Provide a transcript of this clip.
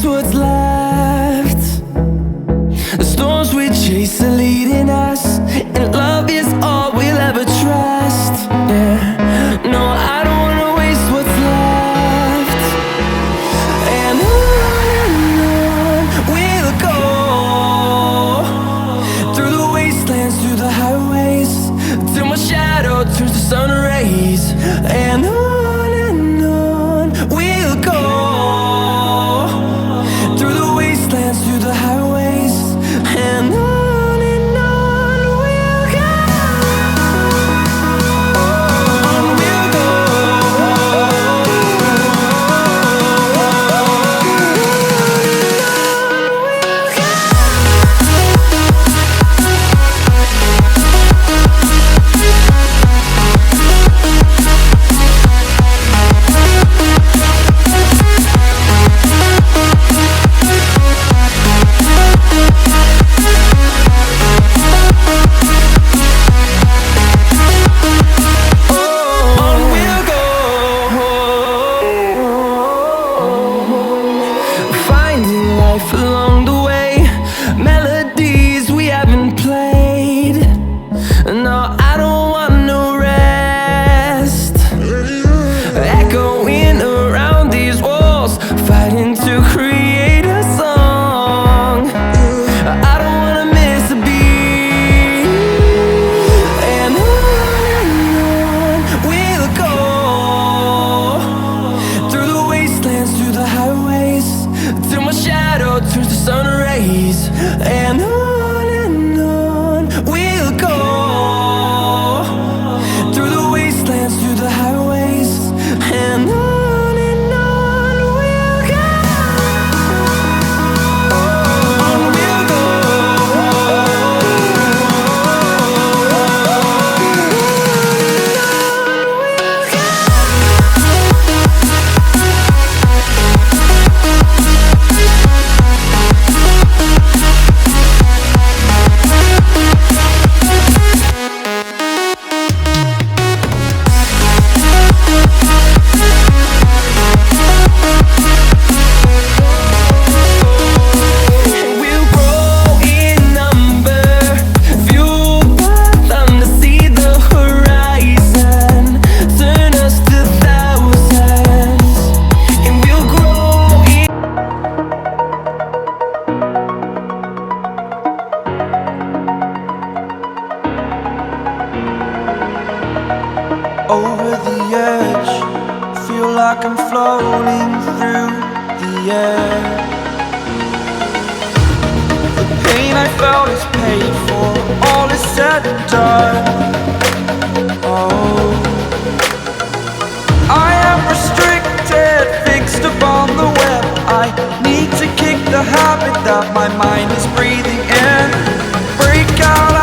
waste what's left. The storms we chase are leading us, and love is all we'll ever trust. Yeah, no, I don't wanna waste what's left. And on we'll go, through the wastelands, through the highways, till my shadow turns to sun rays. And on we'll go, through the wastelands, through the highways, and on we'll go. On we'll go. Along the way, melodies we haven't played. No, I don't want no rest. Echoing around these walls, fighting to create a song. I don't wanna miss a beat. And on we'll go, through the wastelands, through the highways, till my shadow turns to sun rays. And on we'll go, through the wastelands, through the highways, and on we'll go. On we'll go. Over the edge, feel like I'm floating through the air. The pain I felt is paid for, all is said and done. Oh, I am restricted, fixed upon the web. I need to kick the habit that my mind is breathing in. Break out